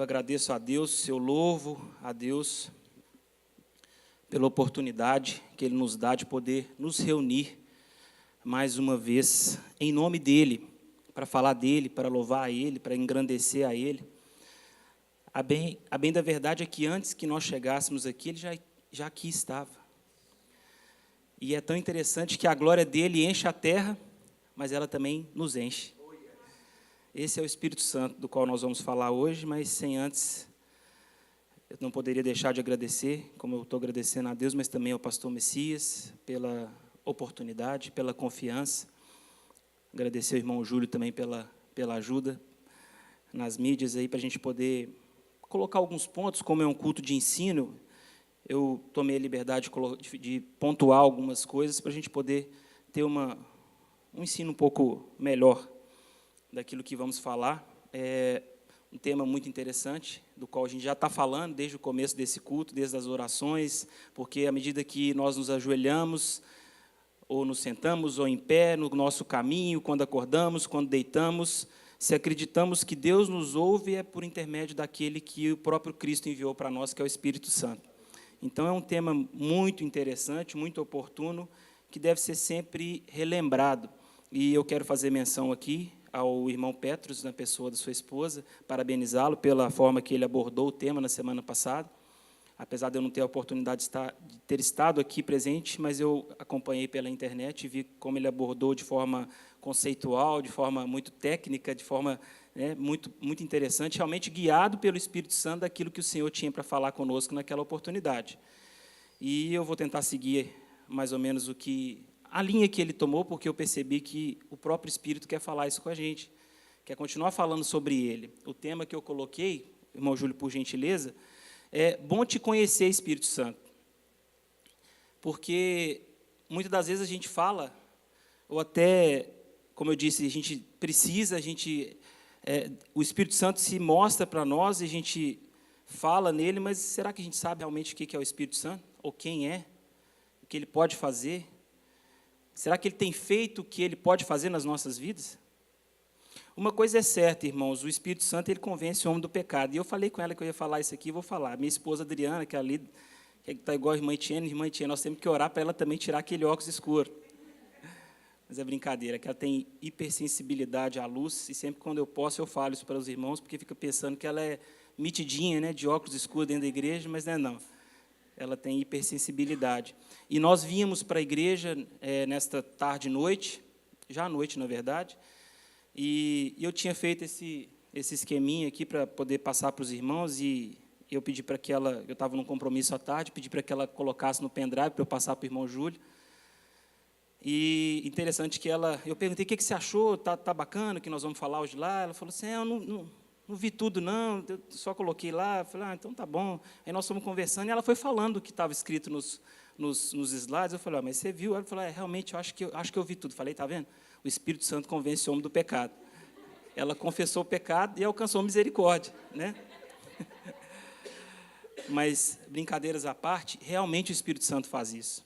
agradeço a Deus, eu louvo a Deus pela oportunidade que Ele nos dá de poder nos reunir mais uma vez em nome dEle, para falar dEle, para louvar a Ele, para engrandecer a Ele. A bem da verdade é que antes que nós chegássemos aqui, Ele já aqui estava. E é tão interessante que a glória dEle enche a terra, mas ela também nos enche. Esse é o Espírito Santo do qual nós vamos falar hoje, mas sem antes, eu não poderia deixar de agradecer, como eu estou agradecendo a Deus, mas também ao pastor Messias, pela oportunidade, pela confiança. Agradecer ao irmão Júlio também pela ajuda nas mídias, aí para a gente poder colocar alguns pontos, como é um culto de ensino, eu tomei a liberdade de pontuar algumas coisas para a gente poder ter um ensino um pouco melhor daquilo que vamos falar. É um tema muito interessante, do qual a gente já está falando desde o começo desse culto, desde as orações, porque à medida que nós nos ajoelhamos, ou nos sentamos, ou em pé, no nosso caminho, quando acordamos, quando deitamos, se acreditamos que Deus nos ouve, é por intermédio daquele que o próprio Cristo enviou para nós, que é o Espírito Santo. Então, é um tema muito interessante, muito oportuno, que deve ser sempre relembrado. E eu quero fazer menção aqui ao irmão Petros, na pessoa da sua esposa, parabenizá-lo pela forma que ele abordou o tema na semana passada. Apesar de eu não ter a oportunidade de ter estado aqui presente, mas eu acompanhei pela internet e vi como ele abordou de forma conceitual, de forma muito técnica, de forma muito interessante, realmente guiado pelo Espírito Santo daquilo que o Senhor tinha para falar conosco naquela oportunidade. E eu vou tentar seguir mais ou menos a linha que ele tomou, porque eu percebi que o próprio Espírito quer falar isso com a gente, quer continuar falando sobre ele. O tema que eu coloquei, irmão Júlio, por gentileza, é bom te conhecer, Espírito Santo. Porque muitas das vezes a gente fala, ou até, como eu disse, a gente precisa, o Espírito Santo se mostra para nós e a gente fala nele, mas será que a gente sabe realmente o que é o Espírito Santo? Ou quem é? O que ele pode fazer? Será que ele tem feito o que ele pode fazer nas nossas vidas? Uma coisa é certa, irmãos, o Espírito Santo ele convence o homem do pecado. E eu falei com ela que eu ia falar isso aqui, vou falar. Minha esposa Adriana, que está igual a irmã Etienne, nós temos que orar para ela também tirar aquele óculos escuro. Mas é brincadeira, que ela tem hipersensibilidade à luz, e sempre quando eu posso eu falo isso para os irmãos, porque fica pensando que ela é mitidinha, de óculos escuros dentro da igreja, mas não é não. Ela tem hipersensibilidade. E nós vínhamos para a igreja nesta tarde e noite, já à noite, na verdade, e eu tinha feito esse esqueminha aqui para poder passar para os irmãos, e eu pedi para que ela, eu estava num compromisso à tarde, pedi para que ela colocasse no pendrive para eu passar para o irmão Júlio. E interessante que eu perguntei, o que você achou, tá bacana que nós vamos falar hoje lá? Ela falou assim, eu não vi tudo, não, eu só coloquei lá. Eu falei, então tá bom. Aí nós fomos conversando, e ela foi falando o que estava escrito nos slides. Eu falei, mas você viu? Ela falou, realmente, eu acho que eu vi tudo. Falei, tá vendo? O Espírito Santo convence o homem do pecado. Ela confessou o pecado e alcançou misericórdia, Mas, brincadeiras à parte, realmente o Espírito Santo faz isso.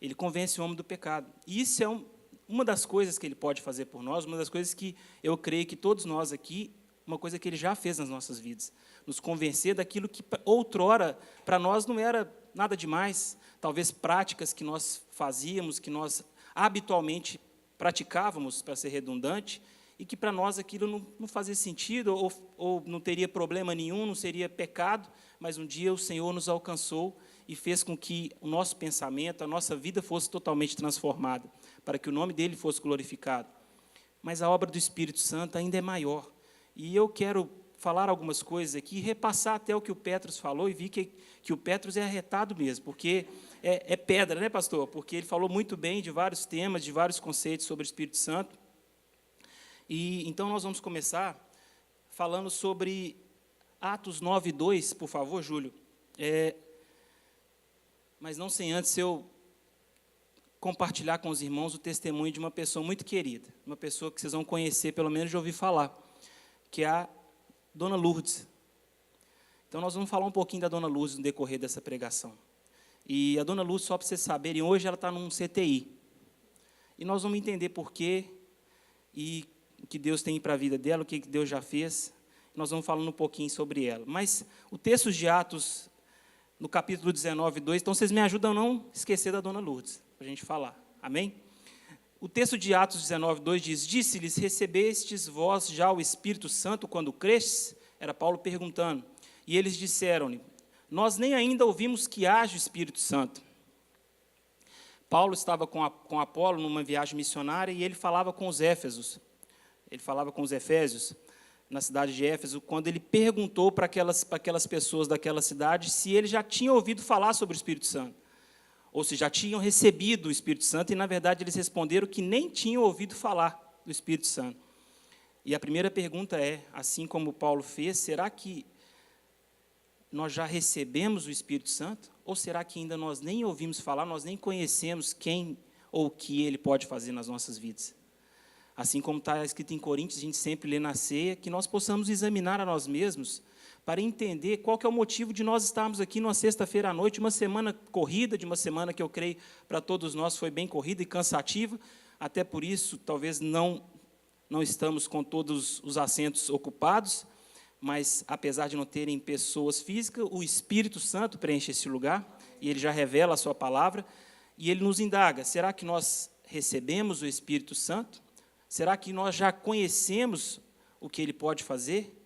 Ele convence o homem do pecado. E isso é uma das coisas que ele pode fazer por nós, uma das coisas que eu creio que todos nós aqui, uma coisa que ele já fez nas nossas vidas, nos convencer daquilo que outrora para nós não era nada demais, talvez práticas que nós fazíamos, que nós habitualmente praticávamos, para ser redundante, e que para nós aquilo não fazia sentido, ou não teria problema nenhum, não seria pecado, mas um dia o Senhor nos alcançou e fez com que o nosso pensamento, a nossa vida fosse totalmente transformada, para que o nome dele fosse glorificado. Mas a obra do Espírito Santo ainda é maior. E eu quero falar algumas coisas aqui, repassar até o que o Petros falou, e vi que o Petros é arretado mesmo, porque é pedra, pastor? Porque ele falou muito bem de vários temas, de vários conceitos sobre o Espírito Santo. E então nós vamos começar falando sobre Atos 9:2, por favor, Júlio. Mas não sem antes eu compartilhar com os irmãos o testemunho de uma pessoa muito querida, uma pessoa que vocês vão conhecer, pelo menos de ouvir falar, que é a Dona Lourdes. Então, nós vamos falar um pouquinho da Dona Lourdes no decorrer dessa pregação. E a Dona Lourdes, só para vocês saberem, hoje ela está num CTI. E nós vamos entender por quê, e o que Deus tem para a vida dela, o que Deus já fez. nós vamos falando um pouquinho sobre ela. Mas o texto de Atos, no capítulo 19, 2, então vocês me ajudam a não esquecer da dona Lourdes, para a gente falar. Amém? O texto de Atos 19, 2 diz: disse-lhes, recebestes vós já o Espírito Santo quando crestes? Era Paulo perguntando. E eles disseram-lhe, nós nem ainda ouvimos que haja o Espírito Santo. Paulo estava com Apolo numa viagem missionária e ele falava com os Éfesos. Ele falava com os Efésios, na cidade de Éfeso, quando ele perguntou para aquelas pessoas daquela cidade se eles já tinham ouvido falar sobre o Espírito Santo, ou se já tinham recebido o Espírito Santo, e, na verdade, eles responderam que nem tinham ouvido falar do Espírito Santo. E a primeira pergunta é, assim como Paulo fez, será que nós já recebemos o Espírito Santo? Ou será que ainda nós nem ouvimos falar, nós nem conhecemos quem ou o que Ele pode fazer nas nossas vidas? Assim como está escrito em Coríntios, a gente sempre lê na ceia, que nós possamos examinar a nós mesmos para entender qual que é o motivo de nós estarmos aqui numa sexta-feira à noite, uma semana corrida, de uma semana que eu creio para todos nós foi bem corrida e cansativa, até por isso talvez não estamos com todos os assentos ocupados, mas apesar de não terem pessoas físicas, o Espírito Santo preenche esse lugar, e Ele já revela a sua palavra, e Ele nos indaga, será que nós recebemos o Espírito Santo? Será que nós já conhecemos o que Ele pode fazer?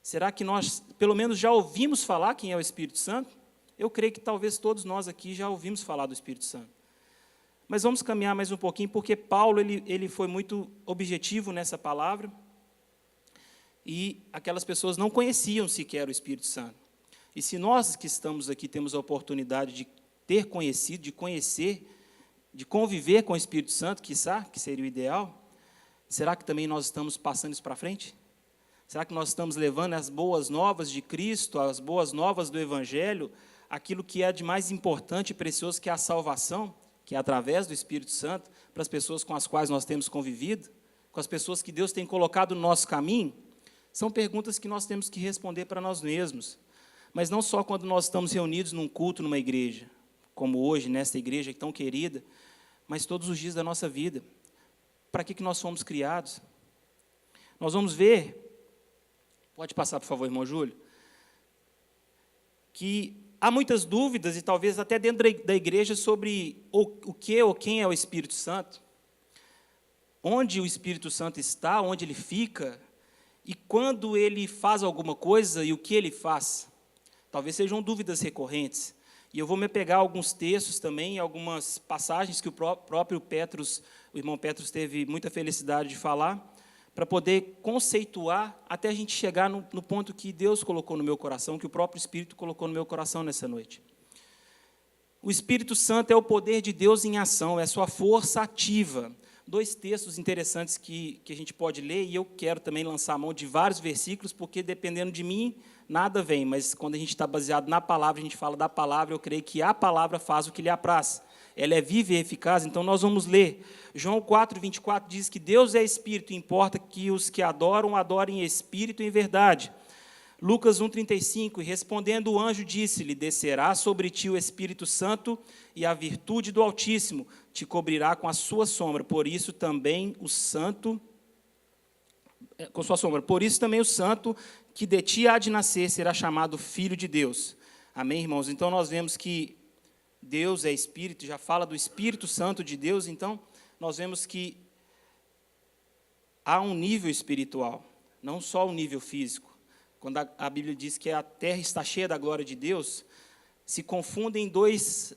Será que nós, pelo menos, já ouvimos falar quem é o Espírito Santo? Eu creio que talvez todos nós aqui já ouvimos falar do Espírito Santo. Mas vamos caminhar mais um pouquinho, porque Paulo ele foi muito objetivo nessa palavra, e aquelas pessoas não conheciam sequer o Espírito Santo. E se nós que estamos aqui temos a oportunidade de ter conhecido, de conhecer, de conviver com o Espírito Santo, quiçá, que seria o ideal, será que também nós estamos passando isso para frente? Será que nós estamos levando as boas novas de Cristo, as boas novas do Evangelho, aquilo que é de mais importante e precioso, que é a salvação, que é através do Espírito Santo, para as pessoas com as quais nós temos convivido, com as pessoas que Deus tem colocado no nosso caminho? São perguntas que nós temos que responder para nós mesmos. Mas não só quando nós estamos reunidos num culto, numa igreja, como hoje, nesta igreja tão querida, mas todos os dias da nossa vida. Para que nós fomos criados? Nós vamos ver, pode passar, por favor, irmão Júlio, que há muitas dúvidas, e talvez até dentro da igreja, sobre o que ou quem é o Espírito Santo, onde o Espírito Santo está, onde ele fica, e quando ele faz alguma coisa e o que ele faz. Talvez sejam dúvidas recorrentes. E eu vou me apegar a alguns textos também, algumas passagens que o próprio Petrus, o irmão Petrus, teve muita felicidade de falar, para poder conceituar até a gente chegar no ponto que Deus colocou no meu coração, que o próprio Espírito colocou no meu coração nessa noite. O Espírito Santo é o poder de Deus em ação, é sua força ativa. Dois textos interessantes que a gente pode ler, e eu quero também lançar a mão de vários versículos, porque dependendo de mim, nada vem, mas quando a gente está baseado na palavra, a gente fala da palavra, eu creio que a palavra faz o que lhe apraz. Ela é viva e eficaz, então nós vamos ler. João 4, 24 diz que Deus é Espírito, importa que os que adoram, adorem em Espírito e em verdade. Lucas 1, 35, e respondendo o anjo disse-lhe, descerá sobre ti o Espírito Santo e a virtude do Altíssimo te cobrirá com a sua sombra, por isso também o santo, que de ti há de nascer será chamado Filho de Deus. Amém, irmãos? Então nós vemos que Deus é Espírito, já fala do Espírito Santo de Deus, então nós vemos que há um nível espiritual, não só um nível físico. Quando a Bíblia diz que a terra está cheia da glória de Deus, se confundem duas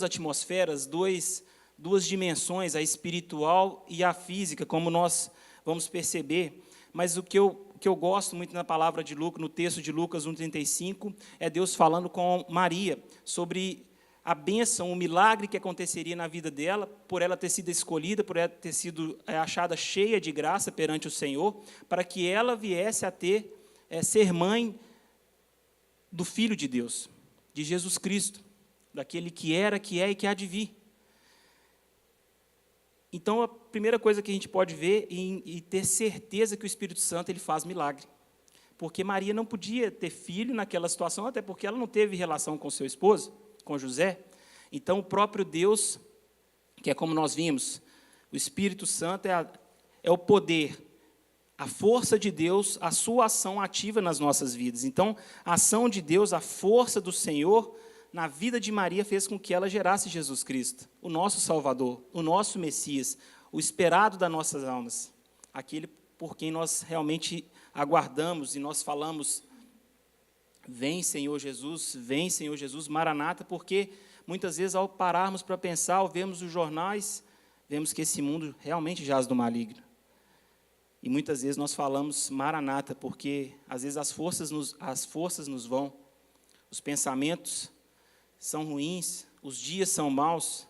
atmosferas, duas dimensões, a espiritual e a física, como nós vamos perceber. Mas o que eu gosto muito na palavra de Lucas, no texto de Lucas 1,35, é Deus falando com Maria sobre a bênção, o milagre que aconteceria na vida dela, por ela ter sido escolhida, por ela ter sido achada cheia de graça perante o Senhor, para que ela viesse a ser mãe do Filho de Deus, de Jesus Cristo, daquele que era, que é e que há de vir. Então, a primeira coisa que a gente pode ver e ter certeza que o Espírito Santo ele faz milagre. Porque Maria não podia ter filho naquela situação, até porque ela não teve relação com seu esposo, com José. Então, o próprio Deus, que é como nós vimos, o Espírito Santo é o poder a força de Deus, a sua ação ativa nas nossas vidas. Então, a ação de Deus, a força do Senhor, na vida de Maria, fez com que ela gerasse Jesus Cristo, o nosso Salvador, o nosso Messias, o esperado das nossas almas, aquele por quem nós realmente aguardamos e nós falamos: vem, Senhor Jesus, Maranata, porque muitas vezes, ao pararmos para pensar, ao vermos os jornais, vemos que esse mundo realmente jaz do maligno. E muitas vezes nós falamos Maranata, porque às vezes as forças nos vão, os pensamentos são ruins, os dias são maus,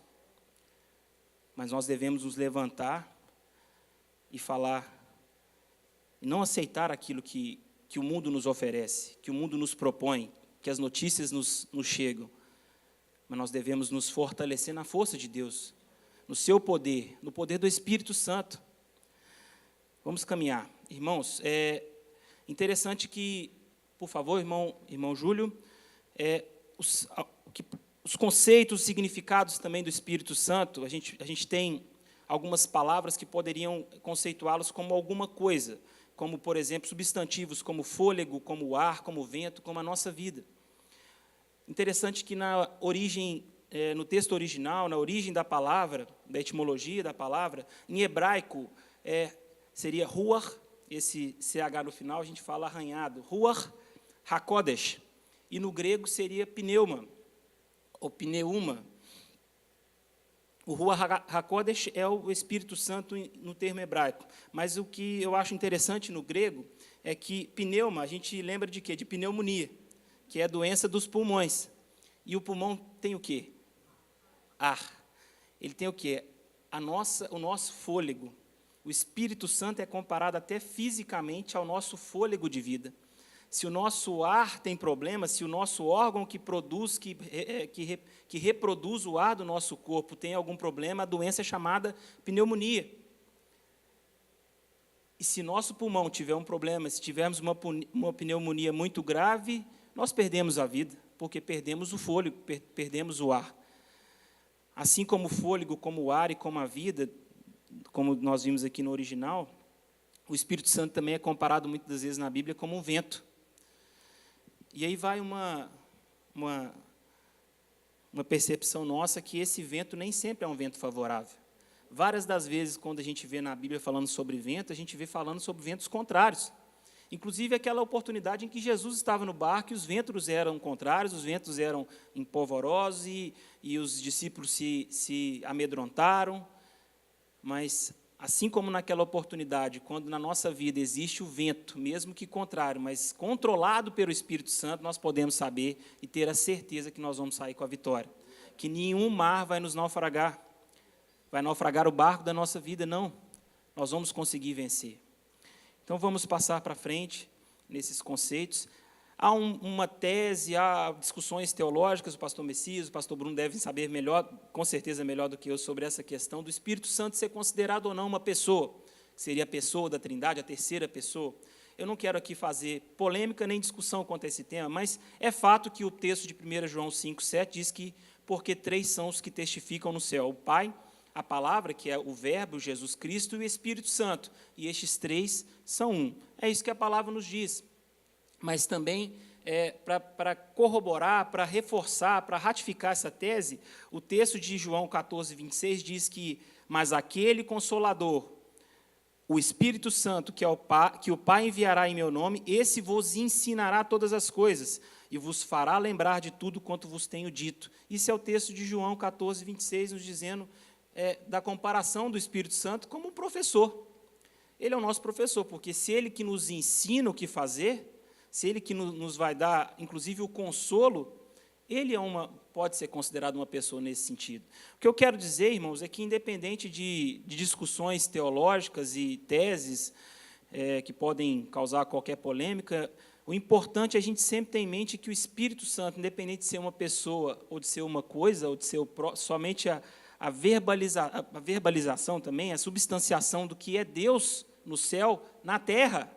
mas nós devemos nos levantar e falar, e não aceitar aquilo que o mundo nos oferece, que o mundo nos propõe, que as notícias nos chegam, mas nós devemos nos fortalecer na força de Deus, no seu poder, no poder do Espírito Santo. Vamos caminhar. Irmãos, é interessante que, por favor, irmão Júlio, os conceitos, os significados também do Espírito Santo, a gente tem algumas palavras que poderiam conceituá-los como alguma coisa, como, por exemplo, substantivos como fôlego, como ar, como vento, como a nossa vida. Interessante que na origem, no texto original, na origem da palavra, da etimologia da palavra, em hebraico, seria ruach, esse CH no final, a gente fala arranhado, ruach hakodesh, e no grego seria pneuma, ou pneuma. O ruach hakodesh é o Espírito Santo no termo hebraico, mas o que eu acho interessante no grego é que pneuma, a gente lembra de quê? De pneumonia, que é a doença dos pulmões. E o pulmão tem o quê? Ar. Ele tem o quê? O nosso fôlego. O Espírito Santo é comparado até fisicamente ao nosso fôlego de vida. Se o nosso ar tem problema, se o nosso órgão que produz, que reproduz o ar do nosso corpo tem algum problema, a doença é chamada pneumonia. E se nosso pulmão tiver um problema, se tivermos uma pneumonia muito grave, nós perdemos a vida, porque perdemos o fôlego, perdemos o ar. Assim como o fôlego, como o ar e como a vida, como nós vimos aqui no original, o Espírito Santo também é comparado muitas vezes na Bíblia como um vento. E aí vai uma percepção nossa que esse vento nem sempre é um vento favorável. Várias das vezes, quando a gente vê na Bíblia falando sobre vento, a gente vê falando sobre ventos contrários. Inclusive, aquela oportunidade em que Jesus estava no barco e os ventos eram contrários, os ventos eram empolvorosos e os discípulos se amedrontaram. Mas, assim como naquela oportunidade, quando na nossa vida existe o vento, mesmo que contrário, mas controlado pelo Espírito Santo, nós podemos saber e ter a certeza que nós vamos sair com a vitória. Que nenhum mar vai nos naufragar. Vai naufragar o barco da nossa vida, não. Nós vamos conseguir vencer. Então, vamos passar para frente nesses conceitos. Há uma tese, há discussões teológicas, o pastor Messias, o pastor Bruno devem saber melhor, com certeza melhor do que eu, sobre essa questão do Espírito Santo ser considerado ou não uma pessoa, que seria a pessoa da Trindade, a terceira pessoa. Eu não quero aqui fazer polêmica nem discussão quanto a esse tema, mas é fato que o texto de 1 João 5,7 diz que porque 3 são os que testificam no céu, o Pai, a palavra, que é o verbo, Jesus Cristo, e o Espírito Santo, e estes 3 são um. É isso que a palavra nos diz. Mas também, para corroborar, para reforçar, para ratificar essa tese, o texto de João 14, 26 diz que, mas aquele Consolador, o Espírito Santo, que o Pai enviará em meu nome, esse vos ensinará todas as coisas, e vos fará lembrar de tudo quanto vos tenho dito. Isso é o texto de João 14, 26, nos dizendo da comparação do Espírito Santo como um professor. Ele é o nosso professor, porque se ele que nos ensina o que fazer, se ele que nos vai dar, inclusive, o consolo, ele pode ser considerado uma pessoa nesse sentido. O que eu quero dizer, irmãos, é que, independente de discussões teológicas e teses que podem causar qualquer polêmica, o importante é a gente sempre ter em mente que o Espírito Santo, independente de ser uma pessoa, ou de ser uma coisa, ou de ser somente a verbalização também, a substanciação do que é Deus no céu, na terra,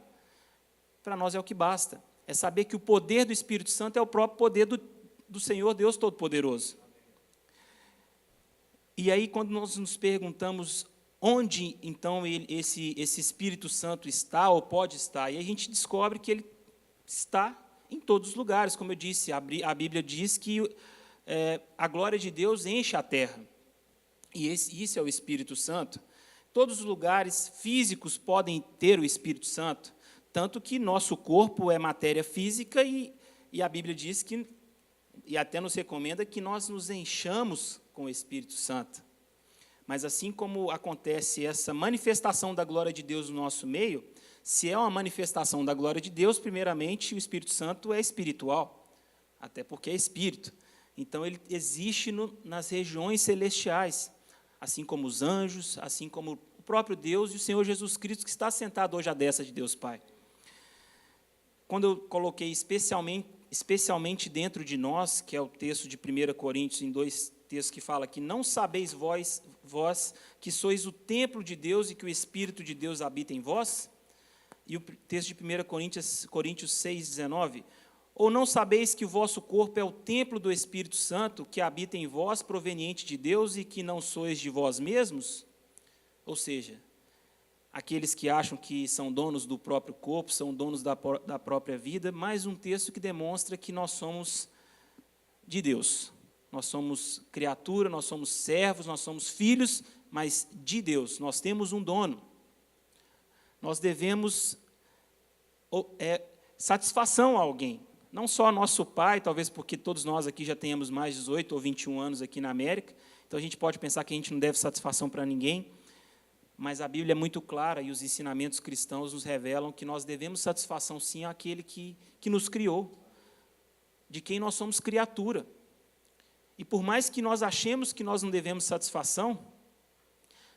para nós é o que basta. É saber que o poder do Espírito Santo é o próprio poder do Senhor Deus Todo-Poderoso. E aí, quando nós nos perguntamos onde, então, esse Espírito Santo está ou pode estar? E a gente descobre que ele está em todos os lugares. Como eu disse, a Bíblia diz que a glória de Deus enche a terra. E isso é o Espírito Santo. Todos os lugares físicos podem ter o Espírito Santo, tanto que nosso corpo é matéria física e a Bíblia diz que, e até nos recomenda, que nós nos enchamos com o Espírito Santo. Mas assim como acontece essa manifestação da glória de Deus no nosso meio, se é uma manifestação da glória de Deus, primeiramente, o Espírito Santo é espiritual, até porque é espírito. Então, ele existe nas regiões celestiais, assim como os anjos, assim como o próprio Deus e o Senhor Jesus Cristo, que está sentado hoje à destra de Deus Pai. Quando eu coloquei especialmente dentro de nós, que é o texto de 1 Coríntios, em 2 textos que fala que não sabeis vós que sois o templo de Deus e que o Espírito de Deus habita em vós, e o texto de 1 Coríntios 6, 19, ou não sabeis que o vosso corpo é o templo do Espírito Santo, que habita em vós, proveniente de Deus, e que não sois de vós mesmos? Ou seja, aqueles que acham que são donos do próprio corpo, são donos da própria vida, mais um texto que demonstra que nós somos de Deus. Nós somos criatura, nós somos servos, nós somos filhos, mas de Deus. Nós temos um dono. Nós devemos satisfação a alguém. Não só ao nosso pai, talvez porque todos nós aqui já tenhamos mais de 18 ou 21 anos aqui na América, então a gente pode pensar que a gente não deve satisfação para ninguém, mas a Bíblia é muito clara e os ensinamentos cristãos nos revelam que nós devemos satisfação sim àquele que nos criou, de quem nós somos criatura. E por mais que nós achemos que nós não devemos satisfação,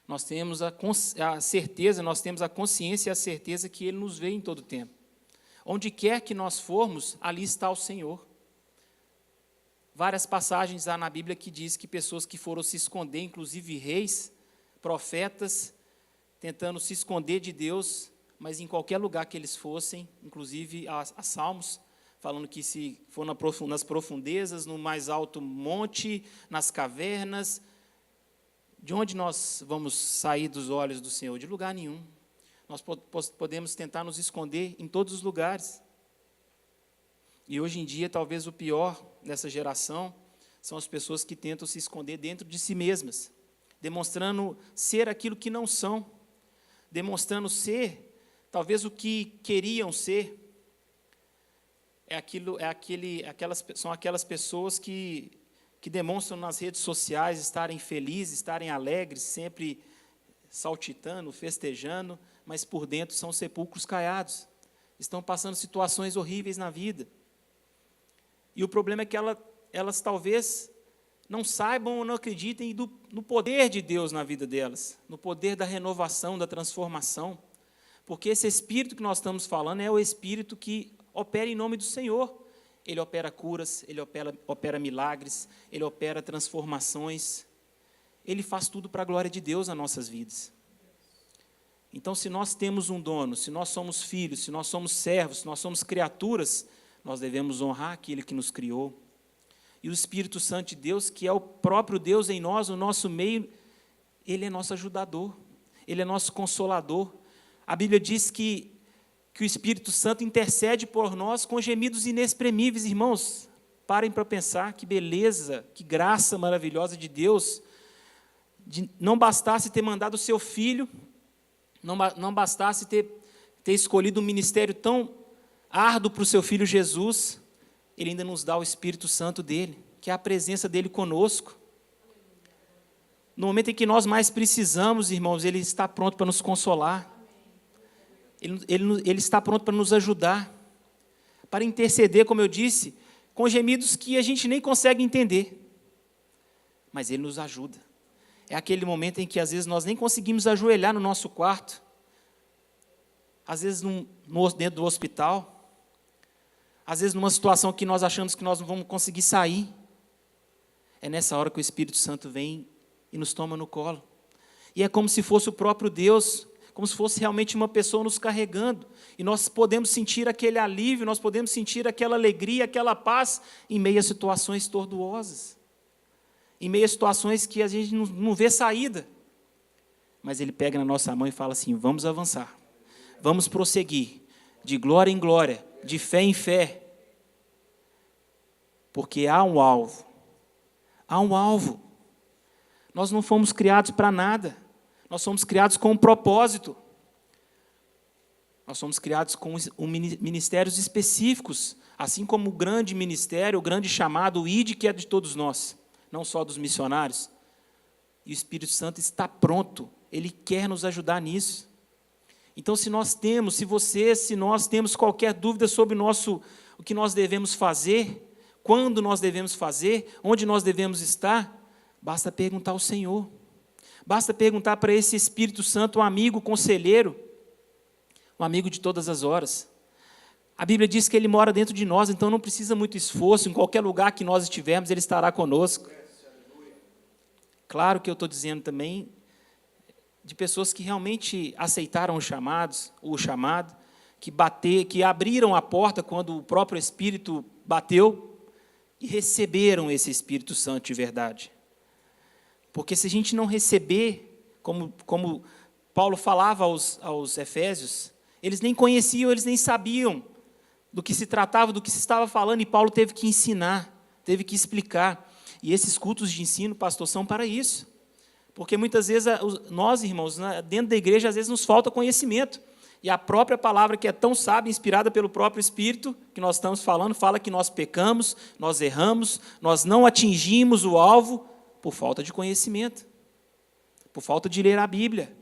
nós temos a certeza, nós temos a consciência e a certeza que Ele nos vê em todo tempo. Onde quer que nós formos, ali está o Senhor. Várias passagens há na Bíblia que diz que pessoas que foram se esconder, inclusive reis, profetas, tentando se esconder de Deus, mas em qualquer lugar que eles fossem, inclusive a Salmos, falando que se for nas profundezas, no mais alto monte, nas cavernas, de onde nós vamos sair dos olhos do Senhor? De lugar nenhum. Nós podemos tentar nos esconder em todos os lugares. E hoje em dia, talvez o pior dessa geração são as pessoas que tentam se esconder dentro de si mesmas, demonstrando ser aquilo que não são, demonstrando ser talvez o que queriam ser. São aquelas pessoas que demonstram nas redes sociais estarem felizes, estarem alegres, sempre saltitando, festejando, mas por dentro são sepulcros caiados, estão passando situações horríveis na vida. E o problema é que elas talvez não saibam ou não acreditem no poder de Deus na vida delas, no poder da renovação, da transformação, porque esse Espírito que nós estamos falando é o Espírito que opera em nome do Senhor. Ele opera curas, Ele opera milagres, Ele opera transformações, Ele faz tudo para a glória de Deus nas nossas vidas. Então, se nós temos um dono, se nós somos filhos, se nós somos servos, se nós somos criaturas, nós devemos honrar aquele que nos criou. E o Espírito Santo de Deus, que é o próprio Deus em nós, no nosso meio, Ele é nosso ajudador, Ele é nosso consolador. A Bíblia diz que o Espírito Santo intercede por nós com gemidos inexprimíveis. Irmãos, parem para pensar que beleza, que graça maravilhosa de Deus, não bastasse ter mandado o seu Filho, não bastasse ter escolhido um ministério tão árduo para o seu Filho Jesus, Ele ainda nos dá o Espírito Santo dEle, que é a presença dEle conosco. No momento em que nós mais precisamos, irmãos, Ele está pronto para nos consolar. Ele está pronto para nos ajudar, para interceder, como eu disse, com gemidos que a gente nem consegue entender. Mas Ele nos ajuda. É aquele momento em que, às vezes, nós nem conseguimos ajoelhar no nosso quarto. Às vezes, dentro do hospital. Às vezes, numa situação que nós achamos que nós não vamos conseguir sair. É nessa hora que o Espírito Santo vem e nos toma no colo. E é como se fosse o próprio Deus, como se fosse realmente uma pessoa nos carregando. E nós podemos sentir aquele alívio, nós podemos sentir aquela alegria, aquela paz, em meio a situações tortuosas. Em meio a situações que a gente não vê saída. mas Ele pega na nossa mão e fala assim, vamos avançar, vamos prosseguir, de glória em glória, de fé em fé, porque há um alvo. Há um alvo. Nós não fomos criados para nada. Nós somos criados com um propósito. Nós somos criados com ministérios específicos, assim como o grande ministério, o grande chamado, o ID, que é de todos nós, não só dos missionários. E o Espírito Santo está pronto. Ele quer nos ajudar nisso. Então, se nós temos qualquer dúvida sobre o que nós devemos fazer, quando nós devemos fazer, onde nós devemos estar, basta perguntar ao Senhor. Basta perguntar para esse Espírito Santo, um amigo, conselheiro, um amigo de todas as horas. A Bíblia diz que Ele mora dentro de nós, então não precisa muito esforço, em qualquer lugar que nós estivermos, Ele estará conosco. Claro que eu estou dizendo também de pessoas que realmente aceitaram o chamado, que abriram a porta quando o próprio Espírito bateu, e receberam esse Espírito Santo de verdade. Porque se a gente não receber, como Paulo falava aos Efésios, eles nem conheciam, eles nem sabiam do que se tratava, do que se estava falando, e Paulo teve que ensinar, teve que explicar. E esses cultos de ensino, pastor, são para isso. Porque muitas vezes nós, irmãos, dentro da igreja, às vezes nos falta conhecimento. E a própria palavra, que é tão sábia, inspirada pelo próprio Espírito, que nós estamos falando, fala que nós pecamos, nós erramos, nós não atingimos o alvo por falta de conhecimento, por falta de ler a Bíblia.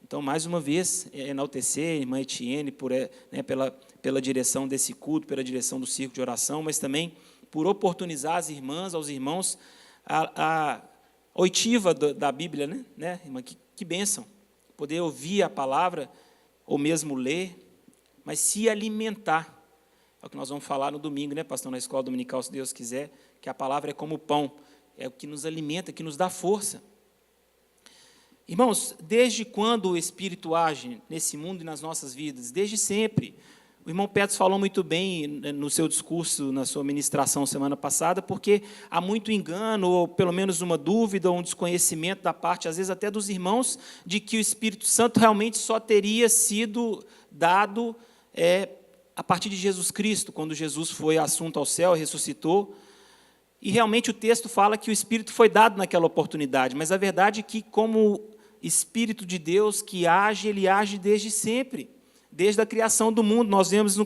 Então, mais uma vez, enaltecer a irmã Etienne pela direção desse culto, pela direção do círculo de oração, mas também por oportunizar as irmãs, aos irmãos, a oitiva da Bíblia, né, irmã? Que bênção! Poder ouvir a palavra, ou mesmo ler, mas se alimentar. É o que nós vamos falar no domingo, né, pastor, na escola dominical, se Deus quiser, que a palavra é como pão, é o que nos alimenta, que nos dá força. Irmãos, desde quando o Espírito age nesse mundo e nas nossas vidas? Desde sempre. O irmão Petros falou muito bem no seu discurso, na sua ministração semana passada, porque há muito engano, ou pelo menos uma dúvida, ou um desconhecimento da parte, às vezes até dos irmãos, de que o Espírito Santo realmente só teria sido dado a partir de Jesus Cristo, quando Jesus foi assunto ao céu e ressuscitou. E realmente o texto fala que o Espírito foi dado naquela oportunidade, mas a verdade é que, como Espírito de Deus que age, Ele age desde sempre. Desde a criação do mundo, nós vemos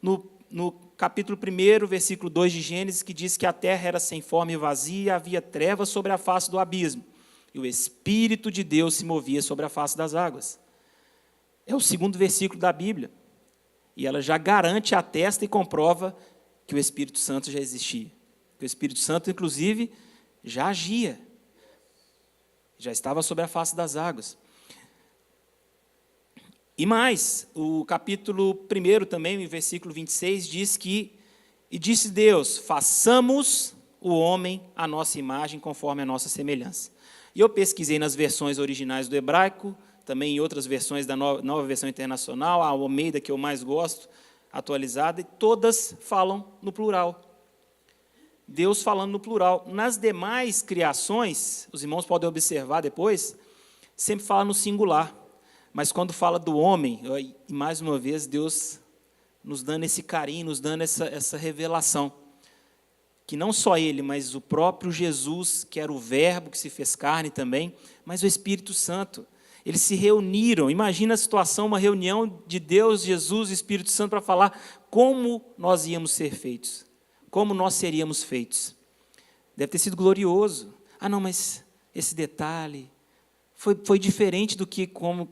no capítulo 1, versículo 2 de Gênesis, que diz que a terra era sem forma e vazia, e havia trevas sobre a face do abismo, e o Espírito de Deus se movia sobre a face das águas. É o segundo versículo da Bíblia, e ela já garante, atesta e comprova que o Espírito Santo já existia. Que o Espírito Santo, inclusive, já agia, já estava sobre a face das águas. E mais, o capítulo 1 também, o versículo 26, diz que, e disse Deus, façamos o homem à nossa imagem, conforme a nossa semelhança. E eu pesquisei nas versões originais do hebraico, também em outras versões da nova versão internacional, a Almeida, que eu mais gosto, atualizada, e todas falam no plural. Deus falando no plural. Nas demais criações, os irmãos podem observar depois, sempre fala no singular. Mas quando fala do homem, e mais uma vez, Deus nos dando esse carinho, nos dando essa revelação, que não só Ele, mas o próprio Jesus, que era o Verbo, que se fez carne também, mas o Espírito Santo, eles se reuniram. Imagina a situação, uma reunião de Deus, Jesus e Espírito Santo para falar como nós íamos ser feitos, como nós seríamos feitos. Deve ter sido glorioso. Ah, não, mas esse detalhe... Foi diferente do que quando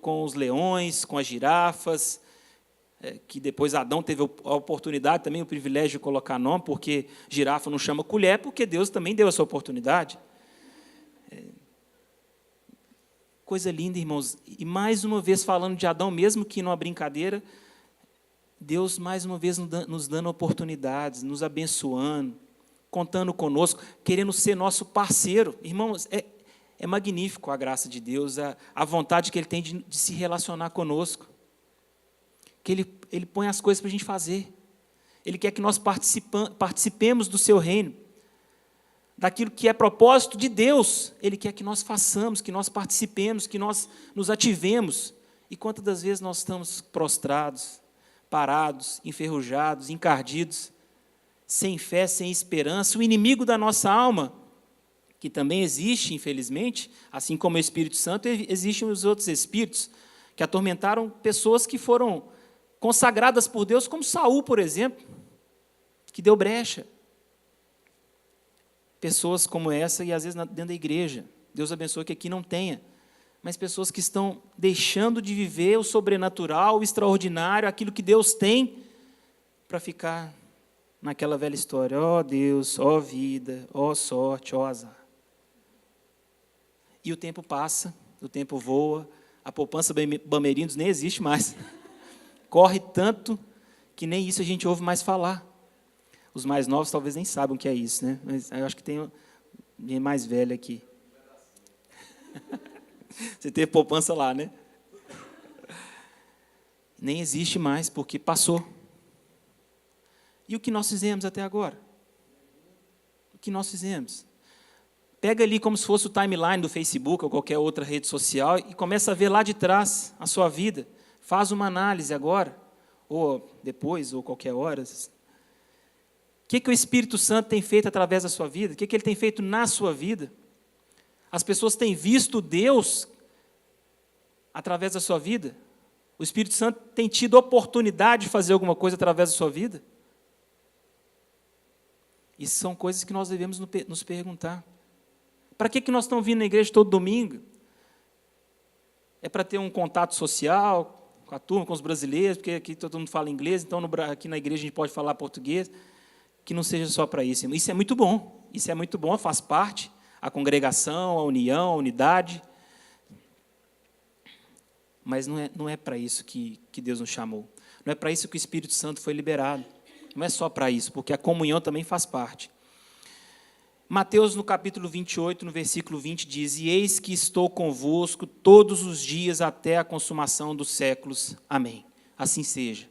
com os leões, com as girafas, que depois Adão teve a oportunidade, também o privilégio de colocar nome, porque girafa não chama colher, porque Deus também deu essa oportunidade. Coisa linda, irmãos. E mais uma vez falando de Adão, mesmo que numa brincadeira, Deus mais uma vez nos dando oportunidades, nos abençoando, contando conosco, querendo ser nosso parceiro. Irmãos, é magnífico a graça de Deus, a vontade que Ele tem de se relacionar conosco. Que Ele põe as coisas para a gente fazer. Ele quer que nós participemos do Seu reino. daquilo que é propósito de Deus, Ele quer que nós façamos, que nós participemos, que nós nos ativemos. E quantas das vezes nós estamos prostrados, parados, enferrujados, encardidos, sem fé, sem esperança, o inimigo da nossa alma, que também existe, infelizmente, assim como o Espírito Santo, existem os outros espíritos que atormentaram pessoas que foram consagradas por Deus, como Saul, por exemplo, que deu brecha. Pessoas como essa, e às vezes dentro da igreja, Deus abençoe que aqui não tenha, mas pessoas que estão deixando de viver o sobrenatural, o extraordinário, aquilo que Deus tem, para ficar naquela velha história, ó Deus, ó vida, ó sorte, ó azar. E o tempo passa, o tempo voa, a poupança Bamerindos nem existe mais. Corre tanto que nem isso a gente ouve mais falar. Os mais novos talvez nem saibam o que é isso, né? Mas eu acho que tem alguém mais velho aqui. Você teve poupança lá, né? Nem existe mais, porque passou. E o que nós fizemos até agora? O que nós fizemos? Pega ali como se fosse o timeline do Facebook ou qualquer outra rede social e começa a ver lá de trás a sua vida. Faz uma análise agora, ou depois, ou qualquer hora. O que o Espírito Santo tem feito através da sua vida? O que Ele tem feito na sua vida? As pessoas têm visto Deus através da sua vida? O Espírito Santo tem tido oportunidade de fazer alguma coisa através da sua vida? Isso são coisas que nós devemos nos perguntar. Para que nós estamos vindo na igreja todo domingo? É para ter um contato social com a turma, com os brasileiros, porque aqui todo mundo fala inglês, então aqui na igreja a gente pode falar português. Que não seja só para isso. Isso é muito bom, faz parte, a congregação, a união, a unidade. Mas não é para isso que Deus nos chamou. Não é para isso que o Espírito Santo foi liberado. Não é só para isso, porque a comunhão também faz parte. Mateus, no capítulo 28, no versículo 20, diz: E eis que estou convosco todos os dias até a consumação dos séculos. Amém. Assim seja.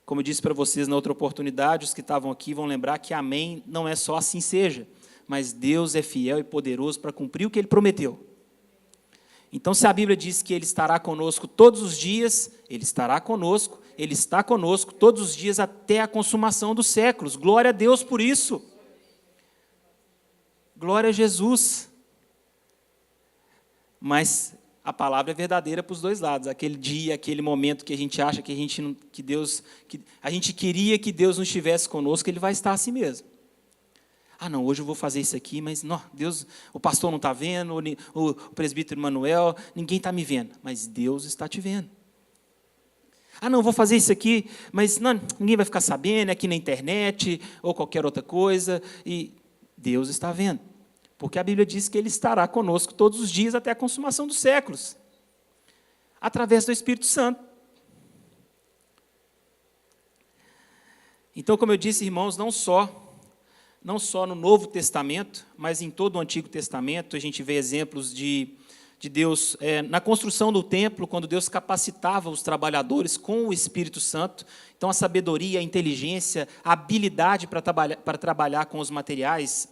Como eu disse para vocês na outra oportunidade, os que estavam aqui vão lembrar que amém não é só assim seja, mas Deus é fiel e poderoso para cumprir o que Ele prometeu. Então, se a Bíblia diz que Ele estará conosco todos os dias, Ele estará conosco, Ele está conosco todos os dias até a consumação dos séculos. Glória a Deus por isso. Glória a Jesus. Mas a palavra é verdadeira para os dois lados. Aquele dia, aquele momento que a gente acha que a gente queria que Deus não estivesse conosco, Ele vai estar assim mesmo. Ah, não, hoje eu vou fazer isso aqui, mas não, Deus, o pastor não está vendo, o presbítero Manuel, ninguém está me vendo, mas Deus está te vendo. Ah, não, vou fazer isso aqui, mas não, ninguém vai ficar sabendo, é aqui na internet, ou qualquer outra coisa, e Deus está vendo. Porque a Bíblia diz que Ele estará conosco todos os dias até a consumação dos séculos, através do Espírito Santo. Então, como eu disse, irmãos, não só no Novo Testamento, mas em todo o Antigo Testamento, a gente vê exemplos de Deus, na construção do templo, quando Deus capacitava os trabalhadores com o Espírito Santo. Então, a sabedoria, a inteligência, a habilidade para trabalhar com os materiais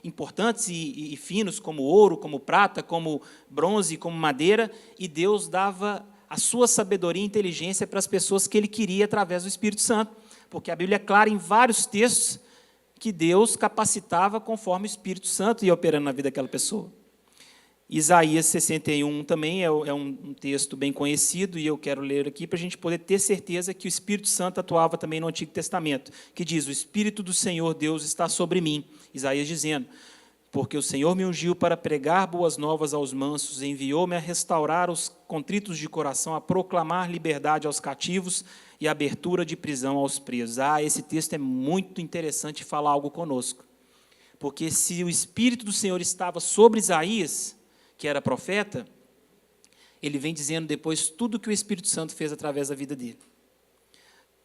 importantes e finos, como ouro, como prata, como bronze, como madeira, e Deus dava a sua sabedoria e inteligência para as pessoas que Ele queria através do Espírito Santo, porque a Bíblia é clara em vários textos que Deus capacitava conforme o Espírito Santo ia operando na vida daquela pessoa. Isaías 61 também é um texto bem conhecido, e eu quero ler aqui para a gente poder ter certeza que o Espírito Santo atuava também no Antigo Testamento, que diz: o Espírito do Senhor Deus está sobre mim, Isaías dizendo, porque o Senhor me ungiu para pregar boas novas aos mansos, enviou-me a restaurar os contritos de coração, a proclamar liberdade aos cativos e abertura de prisão aos presos. Esse texto é muito interessante e fala algo conosco, porque se o Espírito do Senhor estava sobre Isaías, que era profeta, ele vem dizendo depois tudo que o Espírito Santo fez através da vida dele.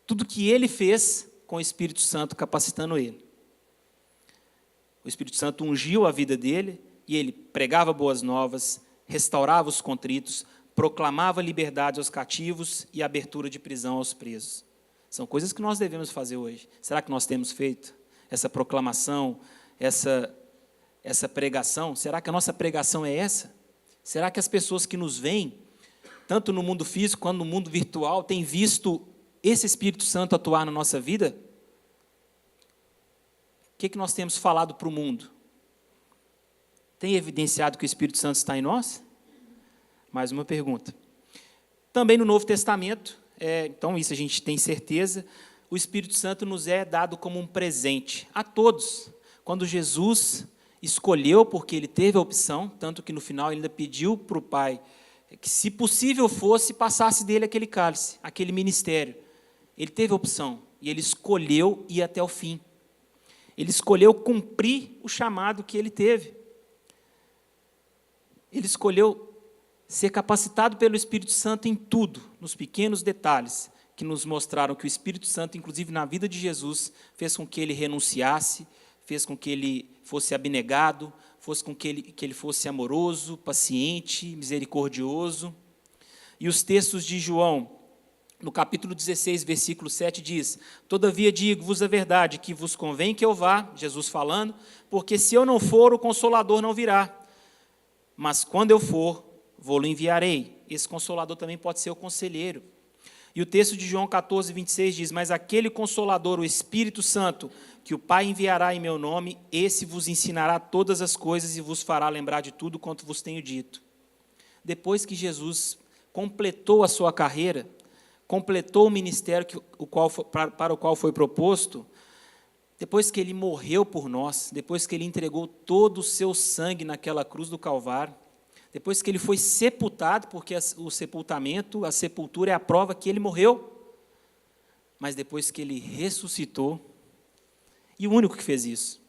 Tudo que ele fez com o Espírito Santo capacitando ele. O Espírito Santo ungiu a vida dele e ele pregava boas novas, restaurava os contritos, proclamava liberdade aos cativos e abertura de prisão aos presos. São coisas que nós devemos fazer hoje. Será que nós temos feito essa proclamação, essa pregação? Será que a nossa pregação é essa? Será que as pessoas que nos veem, tanto no mundo físico quanto no mundo virtual, têm visto esse Espírito Santo atuar na nossa vida? O que nós temos falado para o mundo? Tem evidenciado que o Espírito Santo está em nós? Mais uma pergunta. Também no Novo Testamento, então isso a gente tem certeza, o Espírito Santo nos é dado como um presente a todos. Quando Jesus escolheu, porque ele teve a opção, tanto que no final ele ainda pediu para o Pai que, se possível fosse, passasse dele aquele cálice, aquele ministério. Ele teve a opção e ele escolheu ir até o fim. Ele escolheu cumprir o chamado que ele teve. Ele escolheu ser capacitado pelo Espírito Santo em tudo, nos pequenos detalhes, que nos mostraram que o Espírito Santo, inclusive na vida de Jesus, fez com que ele renunciasse, fez com que ele fosse abnegado, fez com que ele fosse amoroso, paciente, misericordioso. E os textos de João, no capítulo 16, versículo 7, diz: todavia digo-vos a verdade, que vos convém que eu vá, Jesus falando, porque se eu não for, o Consolador não virá. Mas quando eu for, vou-lo enviarei. Esse Consolador também pode ser o conselheiro. E o texto de João 14, 26 diz: mas aquele Consolador, o Espírito Santo, que o Pai enviará em meu nome, esse vos ensinará todas as coisas e vos fará lembrar de tudo quanto vos tenho dito. Depois que Jesus completou a sua carreira, completou o ministério para o qual foi proposto, depois que ele morreu por nós, depois que ele entregou todo o seu sangue naquela cruz do Calvário, depois que ele foi sepultado, porque o sepultamento, a sepultura é a prova que ele morreu, mas depois que ele ressuscitou, e o único que fez isso,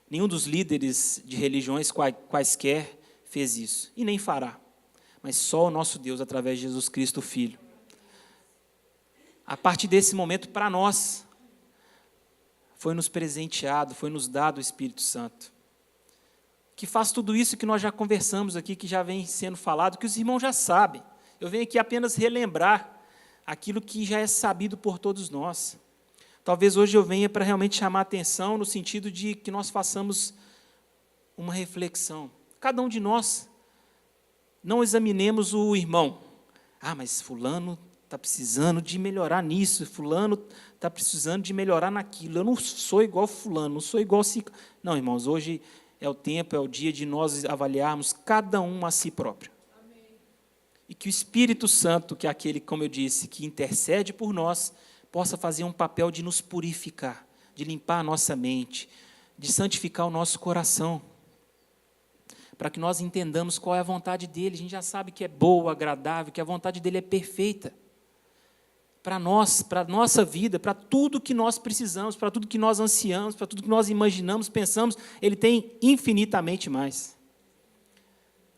nenhum dos líderes de religiões quaisquer fez isso, e nem fará, mas só o nosso Deus, através de Jesus Cristo, o Filho. A partir desse momento, para nós, foi nos presenteado, foi nos dado o Espírito Santo, que faz tudo isso que nós já conversamos aqui, que já vem sendo falado, que os irmãos já sabem. Eu venho aqui apenas relembrar aquilo que já é sabido por todos nós. Talvez hoje eu venha para realmente chamar a atenção no sentido de que nós façamos uma reflexão. Cada um de nós, não examinemos o irmão. Mas fulano está precisando de melhorar nisso, fulano está precisando de melhorar naquilo. Eu não sou igual fulano, não sou igual Ciclano. Não, irmãos, hoje é o tempo, é o dia de nós avaliarmos cada um a si próprio. Amém. E que o Espírito Santo, que é aquele, como eu disse, que intercede por nós, possa fazer um papel de nos purificar, de limpar a nossa mente, de santificar o nosso coração, para que nós entendamos qual é a vontade dele. A gente já sabe que é boa, agradável, que a vontade dele é perfeita. Para nós, para a nossa vida, para tudo que nós precisamos, para tudo que nós ansiamos, para tudo que nós imaginamos, pensamos, ele tem infinitamente mais.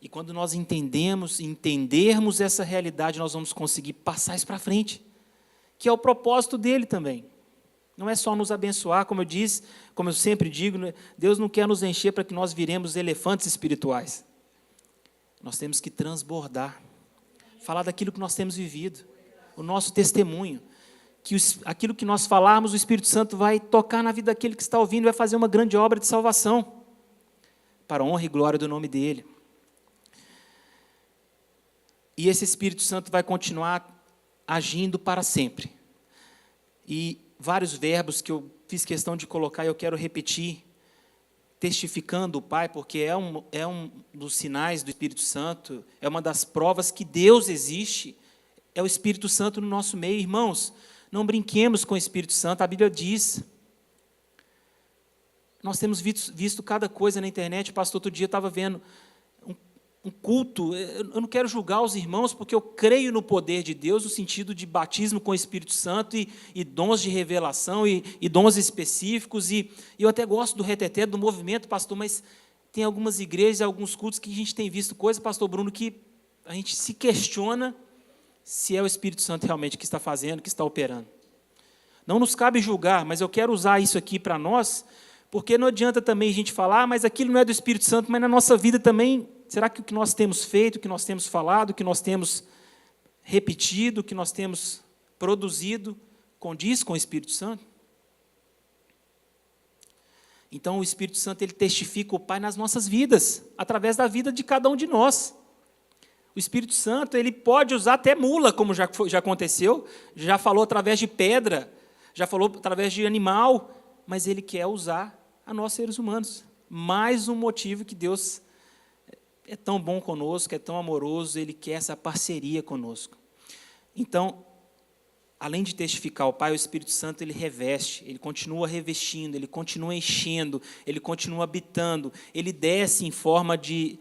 E quando nós entendermos essa realidade, nós vamos conseguir passar isso para frente, que é o propósito dele também. Não é só nos abençoar, como eu disse, como eu sempre digo, Deus não quer nos encher para que nós viremos elefantes espirituais. Nós temos que transbordar, falar daquilo que nós temos vivido, o nosso testemunho, que aquilo que nós falarmos, o Espírito Santo vai tocar na vida daquele que está ouvindo, vai fazer uma grande obra de salvação, para a honra e glória do nome dele. E esse Espírito Santo vai continuar agindo para sempre. E vários verbos que eu fiz questão de colocar, eu quero repetir, testificando o Pai, porque é um dos sinais do Espírito Santo, é uma das provas que Deus existe, é o Espírito Santo no nosso meio. Irmãos, não brinquemos com o Espírito Santo, a Bíblia diz. Nós temos visto cada coisa na internet. O pastor outro dia estava vendo um culto. Eu não quero julgar os irmãos, porque eu creio no poder de Deus, no sentido de batismo com o Espírito Santo e dons de revelação e dons específicos. E eu até gosto do reteté, do movimento, pastor, mas tem algumas igrejas, alguns cultos que a gente tem visto coisas, pastor Bruno, que a gente se questiona se é o Espírito Santo realmente que está fazendo, que está operando. Não nos cabe julgar, mas eu quero usar isso aqui para nós, porque não adianta também a gente falar, mas aquilo não é do Espírito Santo, mas na nossa vida também, será que o que nós temos feito, o que nós temos falado, o que nós temos repetido, o que nós temos produzido, condiz com o Espírito Santo? Então, o Espírito Santo, ele testifica o Pai nas nossas vidas, através da vida de cada um de nós. O Espírito Santo, ele pode usar até mula, como já aconteceu, já falou através de pedra, já falou através de animal, mas ele quer usar a nós, seres humanos. Mais um motivo que Deus é tão bom conosco, é tão amoroso, ele quer essa parceria conosco. Então, além de testificar o Pai, o Espírito Santo, ele reveste, ele continua revestindo, ele continua enchendo, ele continua habitando, ele desce em forma de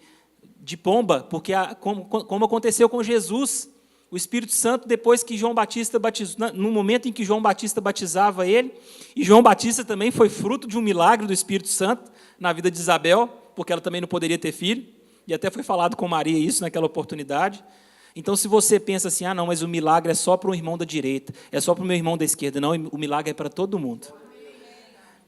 pomba, porque como aconteceu com Jesus, o Espírito Santo, depois que João Batista batizou, no momento em que João Batista batizava ele, e João Batista também foi fruto de um milagre do Espírito Santo na vida de Isabel, porque ela também não poderia ter filho, e até foi falado com Maria isso naquela oportunidade. Então, se você pensa assim, não, mas o milagre é só para o irmão da direita, é só para o meu irmão da esquerda, não, o milagre é para todo mundo.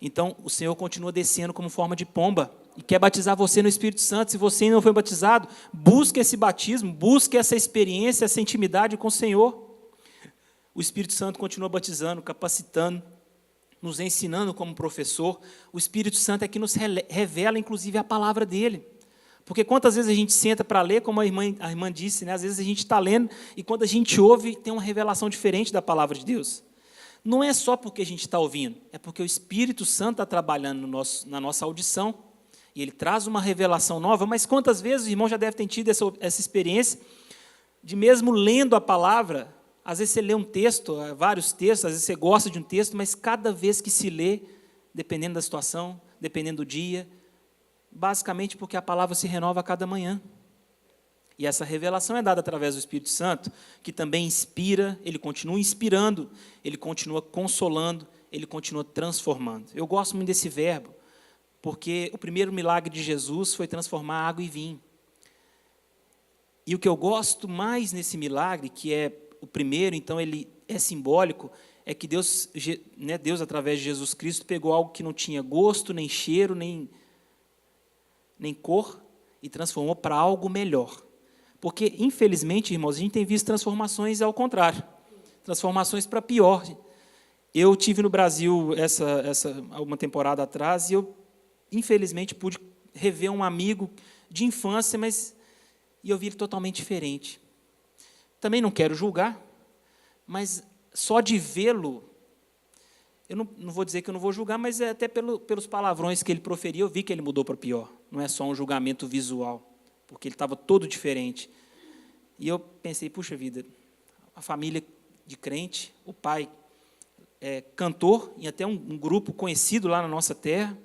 Então, o Senhor continua descendo como forma de pomba, e quer batizar você no Espírito Santo. Se você ainda não foi batizado, busque esse batismo, busque essa experiência, essa intimidade com o Senhor. O Espírito Santo continua batizando, capacitando, nos ensinando como professor. O Espírito Santo é que nos revela, inclusive, a palavra dele. Porque quantas vezes a gente senta para ler, como a irmã disse, né? Às vezes a gente está lendo, e quando a gente ouve, tem uma revelação diferente da palavra de Deus. Não é só porque a gente está ouvindo, é porque o Espírito Santo está trabalhando na nossa audição, e ele traz uma revelação nova. Mas quantas vezes o irmão já deve ter tido essa experiência de, mesmo lendo a palavra, às vezes você lê um texto, vários textos, às vezes você gosta de um texto, mas cada vez que se lê, dependendo da situação, dependendo do dia, basicamente porque a palavra se renova a cada manhã. E essa revelação é dada através do Espírito Santo, que também inspira, ele continua inspirando, ele continua consolando, ele continua transformando. Eu gosto muito desse verbo, porque o primeiro milagre de Jesus foi transformar água em vinho. E o que eu gosto mais nesse milagre, que é o primeiro, então ele é simbólico, é que Deus, através de Jesus Cristo, pegou algo que não tinha gosto, nem cheiro, nem cor, e transformou para algo melhor. Porque, infelizmente, irmãos, a gente tem visto transformações ao contrário, transformações para pior. Eu tive no Brasil uma temporada atrás, e eu, infelizmente, pude rever um amigo de infância, e eu vi ele totalmente diferente. Também não quero julgar, mas só de vê-lo, eu não vou dizer que eu não vou julgar, mas até pelos palavrões que ele proferia, eu vi que ele mudou para pior. Não é só um julgamento visual, porque ele estava todo diferente. E eu pensei, puxa vida, a família de crente, o pai é cantor, e até um grupo conhecido lá na nossa terra,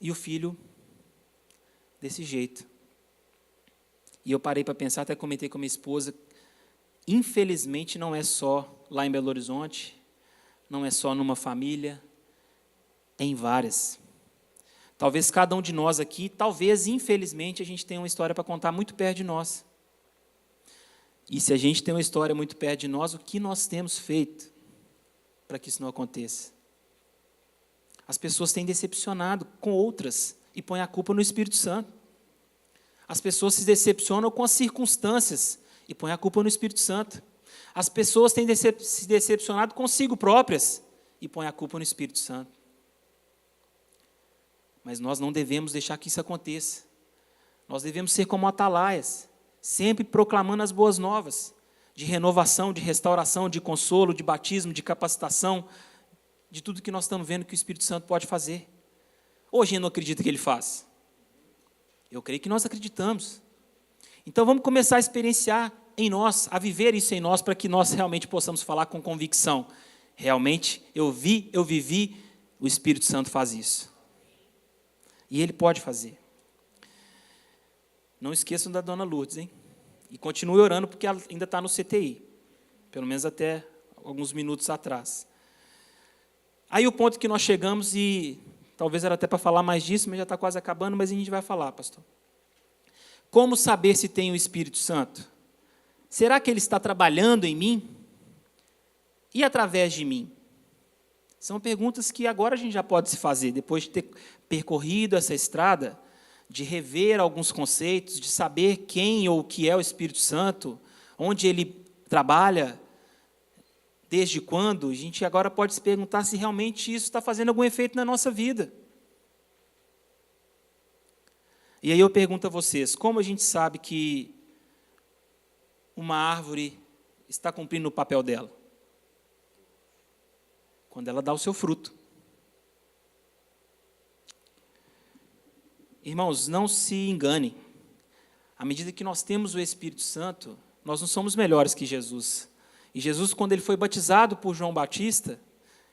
e o filho desse jeito. E eu parei para pensar, até comentei com a minha esposa, infelizmente não é só lá em Belo Horizonte, não é só numa família, é em várias. Talvez cada um de nós aqui, talvez, infelizmente, a gente tenha uma história para contar muito perto de nós. E se a gente tem uma história muito perto de nós, o que nós temos feito para que isso não aconteça? As pessoas têm decepcionado com outras e põem a culpa no Espírito Santo. As pessoas se decepcionam com as circunstâncias e põem a culpa no Espírito Santo. As pessoas têm se decepcionado consigo próprias e põem a culpa no Espírito Santo. Mas nós não devemos deixar que isso aconteça. Nós devemos ser como atalaias, sempre proclamando as boas novas, de renovação, de restauração, de consolo, de batismo, de capacitação, de tudo que nós estamos vendo que o Espírito Santo pode fazer. Hoje eu não acredito que ele faz. Eu creio que nós acreditamos. Então vamos começar a experienciar em nós, a viver isso em nós, para que nós realmente possamos falar com convicção. Realmente, eu vivi, o Espírito Santo faz isso. E ele pode fazer. Não esqueçam da dona Lourdes, hein? E continue orando, porque ela ainda está no CTI. Pelo menos até alguns minutos atrás. Aí o ponto que nós chegamos, e talvez era até para falar mais disso, mas já está quase acabando, mas a gente vai falar, pastor. Como saber se tem o Espírito Santo? Será que ele está trabalhando em mim? E através de mim? São perguntas que agora a gente já pode se fazer, depois de ter percorrido essa estrada, de rever alguns conceitos, de saber quem ou o que é o Espírito Santo, onde ele trabalha, desde quando. A gente agora pode se perguntar se realmente isso está fazendo algum efeito na nossa vida. E aí eu pergunto a vocês, como a gente sabe que uma árvore está cumprindo o papel dela? Quando ela dá o seu fruto. Irmãos, não se enganem. À medida que nós temos o Espírito Santo, nós não somos melhores que Jesus. E Jesus, quando ele foi batizado por João Batista,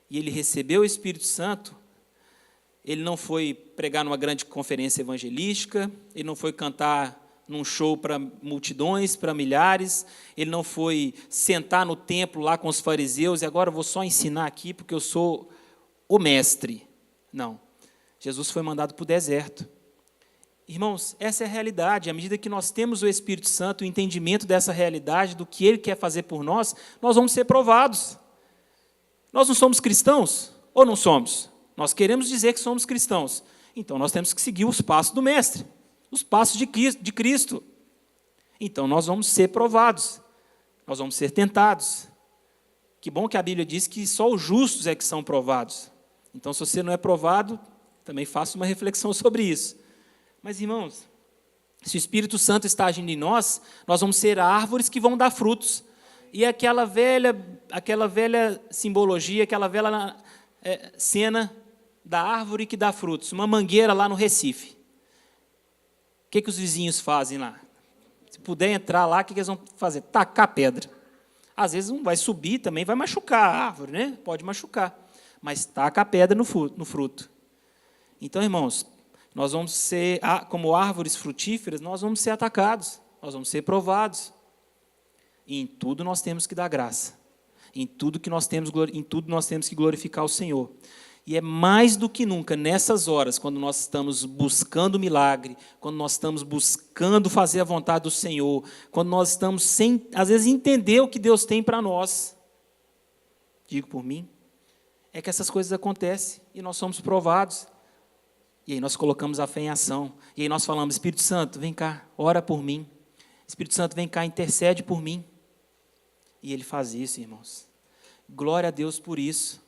e ele recebeu o Espírito Santo, ele não foi pregar numa grande conferência evangelística, ele não foi cantar num show para multidões, para milhares, ele não foi sentar no templo lá com os fariseus, e agora eu vou só ensinar aqui porque eu sou o mestre. Não. Jesus foi mandado para o deserto. Irmãos, essa é a realidade. À medida que nós temos o Espírito Santo, o entendimento dessa realidade, do que Ele quer fazer por nós, nós vamos ser provados. Nós não somos cristãos? Ou não somos? Nós queremos dizer que somos cristãos. Então, nós temos que seguir os passos do Mestre, os passos de Cristo. Então, nós vamos ser provados. Nós vamos ser tentados. Que bom que a Bíblia diz que só os justos é que são provados. Então, se você não é provado, também faça uma reflexão sobre isso. Mas, irmãos, se o Espírito Santo está agindo em nós, nós vamos ser árvores que vão dar frutos. E aquela velha simbologia, aquela velha cena da árvore que dá frutos, uma mangueira lá no Recife. O que os vizinhos fazem lá? Se puder entrar lá, o que eles vão fazer? Tacar pedra. Às vezes não vai subir também, vai machucar a árvore, né? Pode machucar. Mas taca a pedra no fruto. Então, irmãos, nós vamos ser, como árvores frutíferas, nós vamos ser atacados, nós vamos ser provados. E em tudo nós temos que dar graça. Em tudo nós temos que glorificar o Senhor. E é mais do que nunca, nessas horas, quando nós estamos buscando milagre, quando nós estamos buscando fazer a vontade do Senhor, quando nós estamos sem, às vezes, entender o que Deus tem para nós, digo por mim, é que essas coisas acontecem e nós somos provados. E aí nós colocamos a fé em ação. E aí nós falamos, Espírito Santo, vem cá, ora por mim. Espírito Santo, vem cá, intercede por mim. E Ele faz isso, irmãos. Glória a Deus por isso.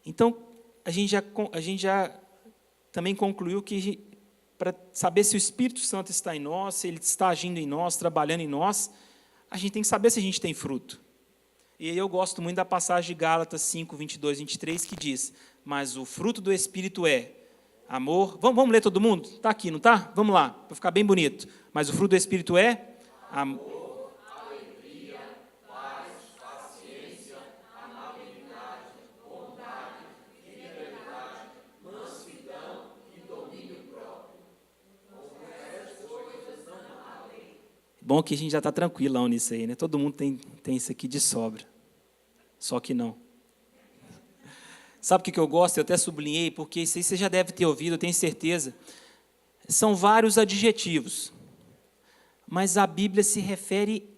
Então, a gente já também concluiu que, para saber se o Espírito Santo está em nós, se Ele está agindo em nós, trabalhando em nós, a gente tem que saber se a gente tem fruto. E aí eu gosto muito da passagem de Gálatas 5, 22, 23, que diz, mas o fruto do Espírito é amor. Vamos ler todo mundo? Está aqui, não está? Vamos lá, para ficar bem bonito. Mas o fruto do Espírito é amor, alegria, paz, paciência, amabilidade, bondade, fidelidade, mansidão e domínio próprio. Essas coisas não há lei. Bom que a gente já está tranquilão nisso aí, né? Todo mundo tem isso aqui de sobra. Só que não. Sabe o que eu gosto? Eu até sublinhei, porque isso aí você já deve ter ouvido, eu tenho certeza. São vários adjetivos, mas a Bíblia se refere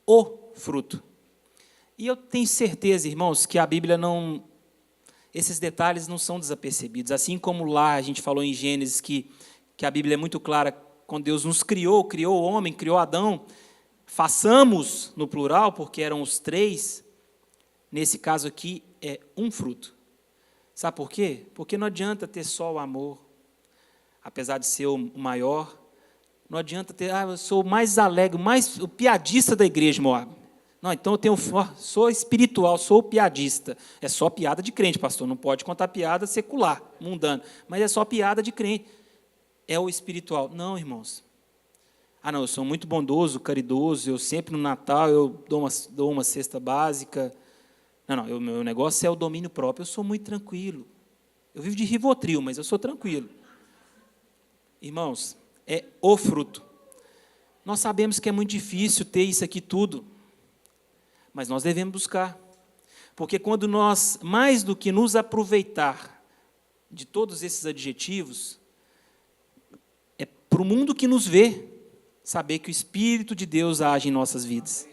ao fruto. E eu tenho certeza, irmãos, que a Bíblia não... Esses detalhes não são desapercebidos. Assim como lá a gente falou em Gênesis que a Bíblia é muito clara, quando Deus nos criou o homem, criou Adão, façamos, no plural, porque eram os três, nesse caso aqui é um fruto. Sabe por quê? Porque não adianta ter só o amor, apesar de ser o maior, não adianta ter, eu sou o mais alegre, o piadista da igreja, Moab. Não, então sou espiritual, sou piadista. É só piada de crente, pastor, não pode contar piada secular, mundana, mas é só piada de crente. É o espiritual. Não, irmãos. Não, eu sou muito bondoso, caridoso, eu sempre no Natal eu dou uma cesta básica. Não, o meu negócio é o domínio próprio. Eu sou muito tranquilo. Eu vivo de Rivotril, mas eu sou tranquilo. Irmãos, é o fruto. Nós sabemos que é muito difícil ter isso aqui tudo, mas nós devemos buscar. Porque quando nós, mais do que nos aproveitar de todos esses adjetivos, é para o mundo que nos vê saber que o Espírito de Deus age em nossas vidas.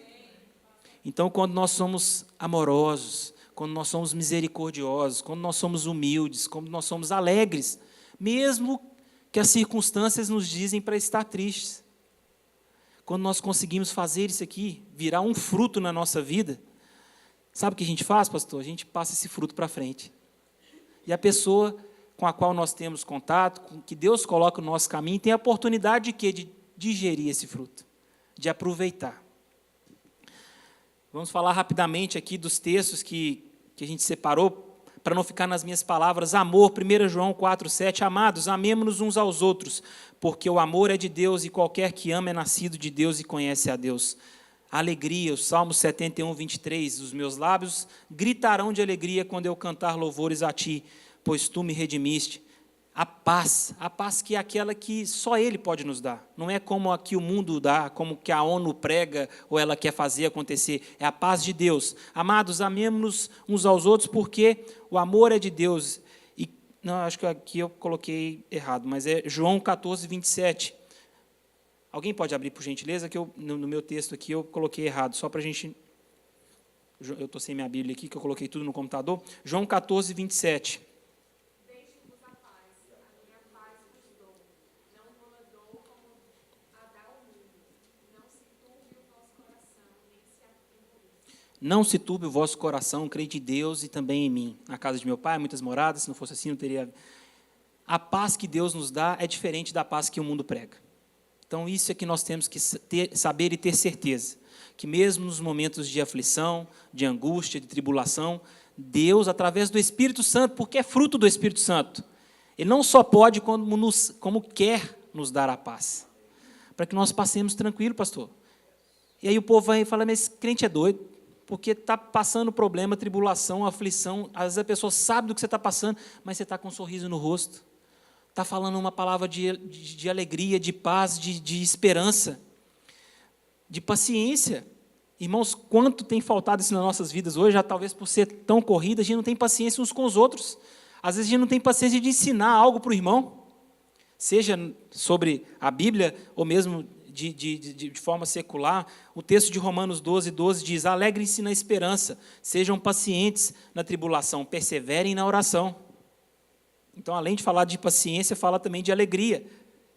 Então, quando nós somos amorosos, quando nós somos misericordiosos, quando nós somos humildes, quando nós somos alegres, mesmo que as circunstâncias nos dizem para estar tristes, quando nós conseguimos fazer isso aqui, virar um fruto na nossa vida, sabe o que a gente faz, pastor? A gente passa esse fruto para frente. E a pessoa, com a qual nós temos contato, com que Deus coloca no nosso caminho, tem a oportunidade de quê? De digerir esse fruto, de aproveitar. Vamos falar rapidamente aqui dos textos que a gente separou, para não ficar nas minhas palavras. Amor, 1 João 4,7, amados, amemo-nos uns aos outros, porque o amor é de Deus, e qualquer que ama é nascido de Deus e conhece a Deus. Alegria, o Salmo 71, 23, os meus lábios gritarão de alegria quando eu cantar louvores a Ti, pois Tu me redimiste. A paz que é aquela que só Ele pode nos dar. Não é como a que o mundo dá, como que a ONU prega ou ela quer fazer acontecer. É a paz de Deus. Amados, amemos-nos uns aos outros, porque o amor é de Deus. E, não, acho que aqui eu coloquei errado, mas é João 14, 27. Alguém pode abrir, por gentileza, que no meu texto aqui eu coloquei errado, só para a gente... Eu estou sem minha Bíblia aqui, que eu coloquei tudo no computador. João 14, 27. Não se turbe o vosso coração, crede em Deus e também em mim. Na casa de meu pai, muitas moradas, se não fosse assim, não teria... A paz que Deus nos dá é diferente da paz que o mundo prega. Então, isso é que nós temos que saber e ter certeza, que mesmo nos momentos de aflição, de angústia, de tribulação, Deus, através do Espírito Santo, porque é fruto do Espírito Santo, Ele não só pode, como quer nos dar a paz, para que nós passemos tranquilo, pastor. E aí o povo vai falar, mas esse crente é doido, porque está passando problema, tribulação, aflição, às vezes a pessoa sabe do que você está passando, mas você está com um sorriso no rosto, está falando uma palavra de alegria, de paz, de esperança, de paciência. Irmãos, quanto tem faltado isso nas nossas vidas hoje, já talvez por ser tão corrida, a gente não tem paciência uns com os outros. Às vezes a gente não tem paciência de ensinar algo para o irmão, seja sobre a Bíblia ou mesmo de forma secular. O texto de Romanos 12, 12 diz, alegrem-se na esperança, sejam pacientes na tribulação, perseverem na oração. Então, além de falar de paciência, fala também de alegria.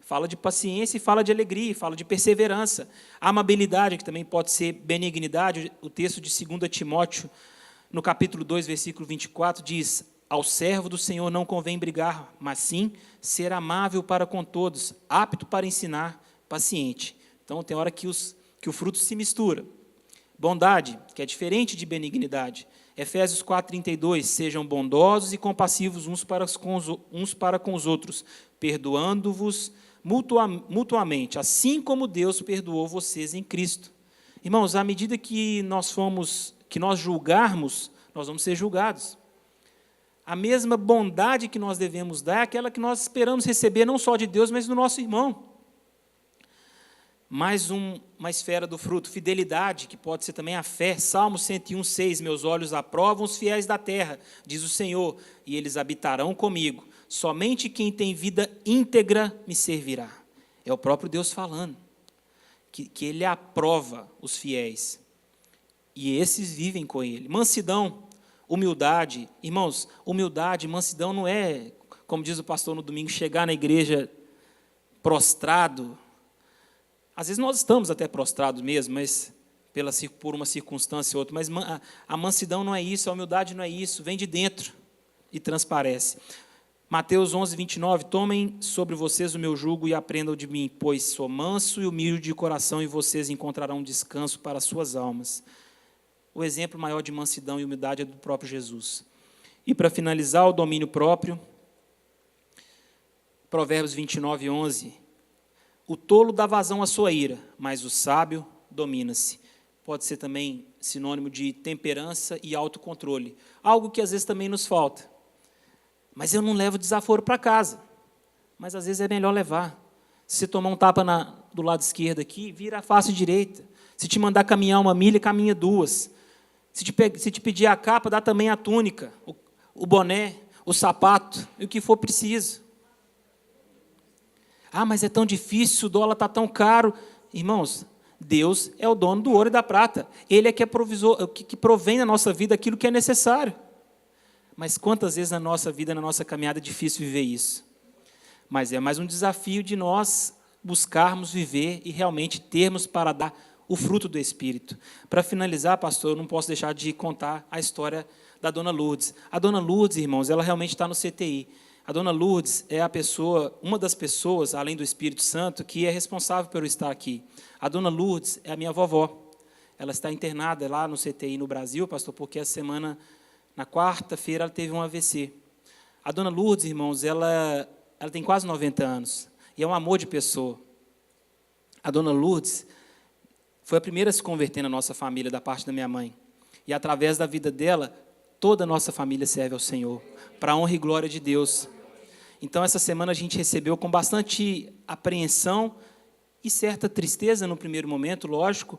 Fala de paciência e fala de alegria, fala de perseverança. A amabilidade, que também pode ser benignidade, o texto de 2 Timóteo, no capítulo 2, versículo 24, diz, ao servo do Senhor não convém brigar, mas sim ser amável para com todos, apto para ensinar, paciente. Então, tem hora que o fruto se mistura. Bondade, que é diferente de benignidade. Efésios 4:32, sejam bondosos e compassivos uns para com os outros, perdoando-vos mutuamente, assim como Deus perdoou vocês em Cristo. Irmãos, à medida que nós julgarmos, nós vamos ser julgados. A mesma bondade que nós devemos dar é aquela que nós esperamos receber, não só de Deus, mas do nosso irmão. Mais uma esfera do fruto, fidelidade, que pode ser também a fé. Salmo 101, 6, meus olhos aprovam os fiéis da terra, diz o Senhor, e eles habitarão comigo. Somente quem tem vida íntegra me servirá. É o próprio Deus falando, que Ele aprova os fiéis, e esses vivem com Ele. Mansidão, humildade. Irmãos, humildade, mansidão não é, como diz o pastor no domingo, chegar na igreja prostrado. Às vezes nós estamos até prostrados mesmo, mas por uma circunstância ou outra, mas a mansidão não é isso, a humildade não é isso, vem de dentro e transparece. Mateus 11, 29, tomem sobre vocês o meu jugo e aprendam de mim, pois sou manso e humilde de coração, e vocês encontrarão descanso para as suas almas. O exemplo maior de mansidão e humildade é do próprio Jesus. E para finalizar, o domínio próprio, Provérbios 29, 11, o tolo dá vazão à sua ira, mas o sábio domina-se. Pode ser também sinônimo de temperança e autocontrole. Algo que às vezes também nos falta. Mas eu não levo desaforo para casa. Mas às vezes é melhor levar. Se você tomar um tapa do lado esquerdo aqui, vira a face direita. Se te mandar caminhar 1 milha, caminha 2. Se te pedir a capa, dá também a túnica, o boné, o sapato, e o que for preciso. Ah, mas é tão difícil, o dólar está tão caro. Irmãos, Deus é o dono do ouro e da prata. Ele é que provém na nossa vida aquilo que é necessário. Mas quantas vezes na nossa vida, na nossa caminhada, é difícil viver isso? Mas é mais um desafio de nós buscarmos viver e realmente termos para dar o fruto do Espírito. Para finalizar, pastor, eu não posso deixar de contar a história da Dona Lourdes. A Dona Lourdes, irmãos, ela realmente está no CTI. A dona Lourdes é uma das pessoas, além do Espírito Santo, que é responsável por eu estar aqui. A dona Lourdes é a minha vovó. Ela está internada lá no CTI no Brasil, pastor, porque essa semana, na quarta-feira, ela teve um AVC. A dona Lourdes, irmãos, ela tem quase 90 anos e é um amor de pessoa. A dona Lourdes foi a primeira a se converter na nossa família, da parte da minha mãe. E, através da vida dela, toda a nossa família serve ao Senhor, para a honra e glória de Deus. Então, essa semana a gente recebeu com bastante apreensão e certa tristeza no primeiro momento, lógico,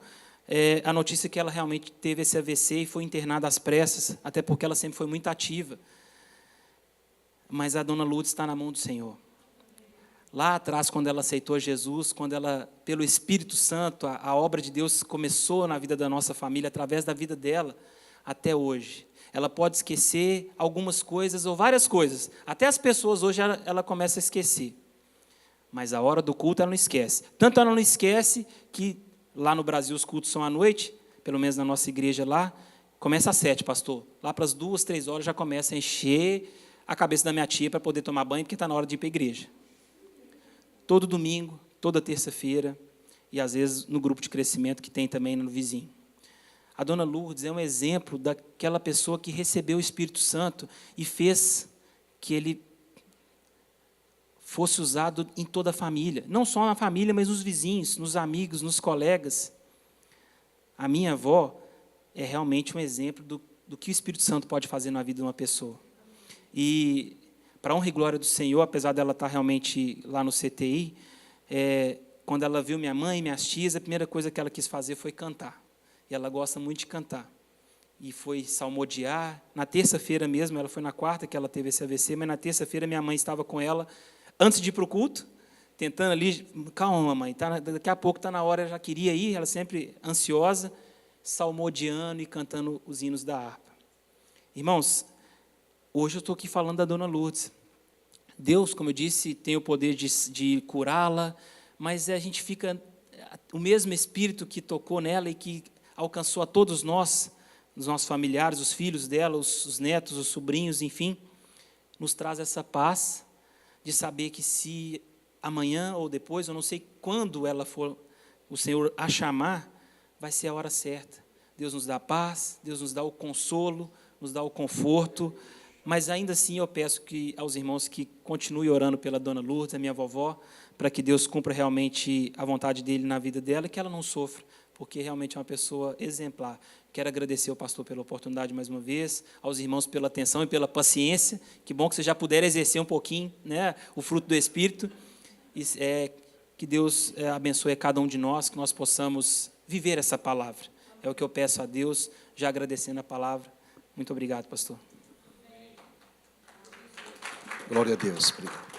a notícia que ela realmente teve esse AVC e foi internada às pressas, até porque ela sempre foi muito ativa. Mas a dona Lourdes está na mão do Senhor. Lá atrás, quando ela aceitou Jesus, quando ela, pelo Espírito Santo, a obra de Deus começou na vida da nossa família, através da vida dela, até hoje. Ela pode esquecer algumas coisas ou várias coisas. Até as pessoas hoje ela começa a esquecer. Mas a hora do culto ela não esquece. Tanto ela não esquece que lá no Brasil os cultos são à noite, pelo menos na nossa igreja lá, começa às 7, pastor. Lá para as 2, 3 horas já começa a encher a cabeça da minha tia para poder tomar banho, porque está na hora de ir para a igreja. Todo domingo, toda terça-feira, e às vezes no grupo de crescimento que tem também no vizinho. A dona Lourdes é um exemplo daquela pessoa que recebeu o Espírito Santo e fez que ele fosse usado em toda a família. Não só na família, mas nos vizinhos, nos amigos, nos colegas. A minha avó é realmente um exemplo do que o Espírito Santo pode fazer na vida de uma pessoa. E, para a honra e glória do Senhor, apesar dela estar realmente lá no CTI, quando ela viu minha mãe e minhas tias, a primeira coisa que ela quis fazer foi cantar. E ela gosta muito de cantar. E foi salmodiar. Na terça-feira mesmo, ela foi na quarta que ela teve esse AVC, mas na terça-feira minha mãe estava com ela, antes de ir para o culto, tentando ali, calma, mamãe, daqui a pouco está na hora, ela já queria ir, ela sempre ansiosa, salmodiando e cantando os hinos da harpa. Irmãos, hoje eu estou aqui falando da dona Lourdes. Deus, como eu disse, tem o poder de curá-la, mas a gente fica, o mesmo Espírito que tocou nela e que alcançou a todos nós, os nossos familiares, os filhos dela, os netos, os sobrinhos, enfim, nos traz essa paz de saber que se amanhã ou depois, eu não sei quando ela for, o Senhor a chamar, vai ser a hora certa. Deus nos dá a paz, Deus nos dá o consolo, nos dá o conforto, mas ainda assim eu peço aos irmãos que continuem orando pela dona Lourdes, a minha vovó, para que Deus cumpra realmente a vontade dele na vida dela e que ela não sofra, porque realmente é uma pessoa exemplar. Quero agradecer ao pastor pela oportunidade mais uma vez, aos irmãos pela atenção e pela paciência. Que bom que vocês já puderam exercer um pouquinho, né, o fruto do Espírito. E, que Deus abençoe a cada um de nós, que nós possamos viver essa palavra. É o que eu peço a Deus, já agradecendo a palavra. Muito obrigado, pastor. Glória a Deus. Obrigado.